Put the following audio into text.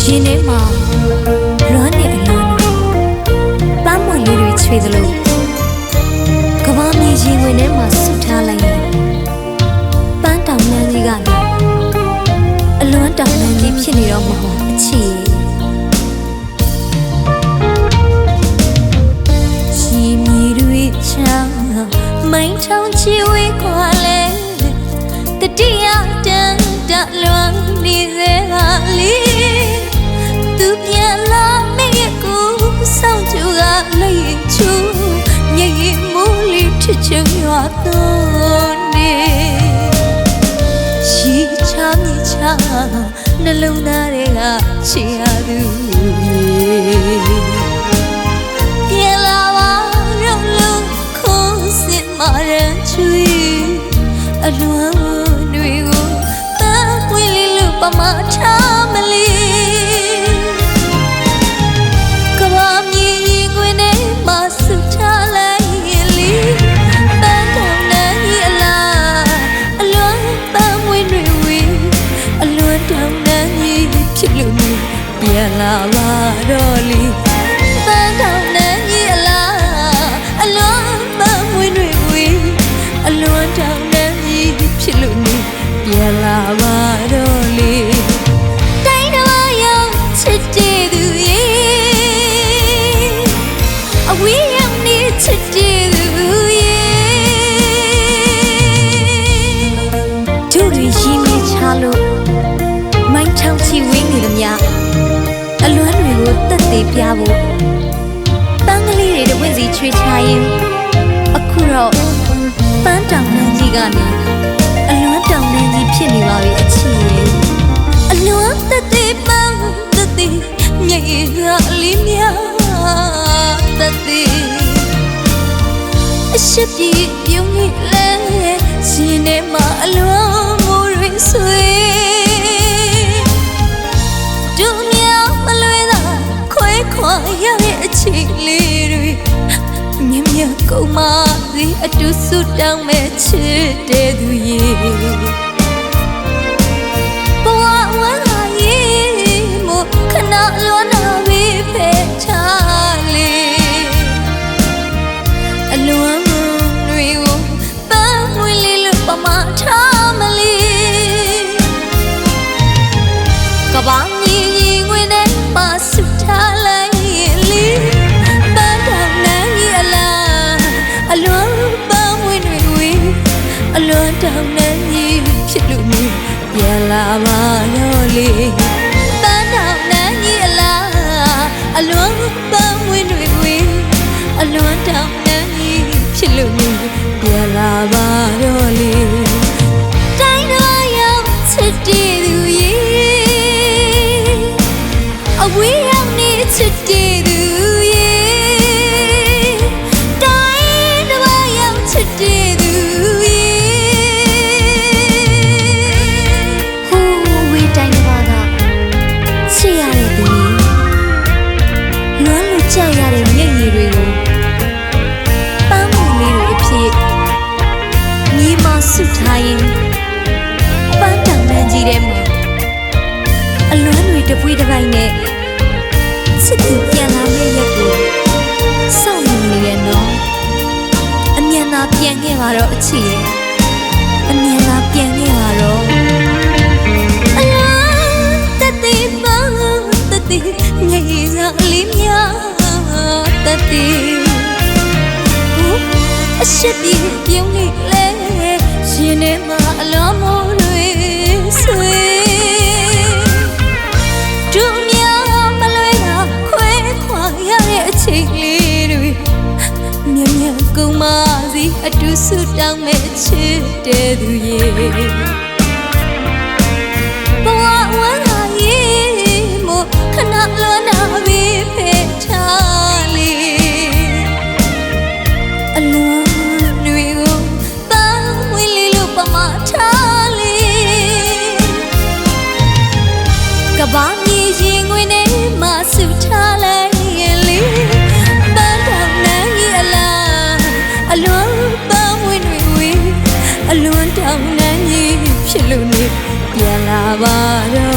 ရှင်နေမှာလွမ်းနေအလွမ်းပန်းမွေလေးတွေချွေသလိုကဘာမြေရင်ဝင်ထဲမှာဆုထားလိုက်ရင်ပန်းတောင်နှမ်းကြီးကနေအလွမ်းတောင်နှမ်းကြီးဖြစ်နေတော့မဟုတ်အချီရှိမီတွေချမ်းမိုင်းချောင်းချီဝေးခွာလဲတတိယတန်တလွမ်းနေစေဟာလီသူပြန်လာမေ့ကိုစောင့်ကြကလေးချူမြေရင်မူလီထချင်ရွာတော့နေရှိချာမြချာနှလုံးသားတွေကချီရသူပြန်လာပါရုံလုံးခုံးစင်မာရန်ချွေအလွမ်းတွေကိုတန်းဝေးလေးလို့ပမာထားမလီကဘာမြေရင်ခွင်ထဲမှာဆုထားလိုက်ရင်လီပန်းတောင်နှမ်းကြီးအလားအလွမ်းပန်းဝင်းတွေဝေးအလွမ်းတောင်နှမ်းကြီးဖြစ်လို့နေပြန်လာပါတော့လီပန်းတောင်နှမ်းကြီးအလားအလွမ်းပန်းဝင်းတွေဝေးအလွမ်းတောင်နှမ်းကြီးဖြစ်လို့နေပြန်လာပါတော့လေတိုင်းတော်ရောက်ချစ်တဲ့သူရဲ့အဝေးရောက်နေချစ်တဲ့သူရဲ့တို့တွေရင်းနေချလို့မိုင်းချောင်းချီဝင်းနေသမျှအလွမ်းတွေကိုတက်သေးပြဖို့ပန်းကလေးတွေတဝင့်စီချွေချရင်အခုတော့ပန်းတောင်နှမ်းကြီးကနေအလွမ်းတောင်နှမ်းကြီးဖြစ်နေပါပြီအချီအလွမ်းတက်သေးပန်းတက်သေးမြေကြီးကအလေးများတက်သေးအရှိပြေပြုံးနေလဲရှင်နေမှာအလွမ်းမိုးရင်းဆွေဒုမြောင်မလွေးသာခွဲခွာရတဲ့အချီလေးတွေမြင်မြကုန်မစီအတူဆုတောင်းမဲ့ချစ်တဲ့သူရဲ့ဘဝဝမ်းလာရဲ့မို့ခဏလွမ်းနာပြီးဖယ်ထားလေအလွမ်းတွေကိုပန်းမွေးလေးလို့ပမာထားမလီကဘာမြေရင်ခွင်ထဲမှာဆုထားလိုက်ရင်လီပန်းတောင်နှမ်းကြီးအလားအလွမ်းပန်းဝင်းတွေဝေးအလွမ်းတောင်နှမ်းကြီးဖြစ်လို့နေပြန်လာပါတော့လေပန်းတောင်နှမ်းကြီးအလားအလွမ်းပန်းဝင်းတွေဝေးအလွမ်းတောင်နှမ်းကြီးဖြစ်လို့နေပြန်လာပါတော့လေတိုင်းတော်ရောက်ချစ်တဲ့သူရဲ့အဝေးရောက်နေချစ်တဲ့သူရဲ့တိုင်းတော်ရောက်ချစ်တဲ့သူရဲ့ဟိုးဝေးတိုင်းတော်ကချစ်ရတဲ့သူလွမ်းလို့ကြရတဲ့မျက်ရည်တွေကိုပန်းမွေလေးတွေအဖြစ်မြေမှာဆုထားရင်ပန်းတောင်နှမ်းကြီးထဲမှာအလွမ်းတွေတပွေးတစ်ပိုင်းနဲ့ချစ်သူပြန်လာမယ့်ရက်ကိုစောင့်နေရနော်အမြန်သာပြန်ခဲ့ပါတော့အချစ်ရဲ့အမြန်သာပြန်ခဲ့ပါတော့အလားတက်သေးပါတက်သေးငယ်ရစားလေးများတက်သေးအရှိပြေပြုံးနေလဲရှင်နေမှာအလောမိုးတွေဆွေဒုမြောင်မလွေးတာခွဲခွာရတဲ့အချိန်လေးတွေမြင်မြင်ကုန်မစီအတူဆုတောင်းမဲ့ချစ်တဲ့သူရဲ့ဘဝဝမ်းလာရဲ့မို့ခဏလွမ်းနာပြီးဖယ်ထားလေအလွမ်းတွေကိုပန်းဝေးလေးလို့ပမာထားလေကဘာမြေရင်ခွင်ထဲမှာဆုထားလိုက်ရင်လေပန်းတောင်နှမ်းကြီးအလားအလွမ်းပန်းဝင်းတွေဝေးအလွမ်းတောင်နှမ်းကြီးဖြစ်လို့နေပြန်လာပါတော့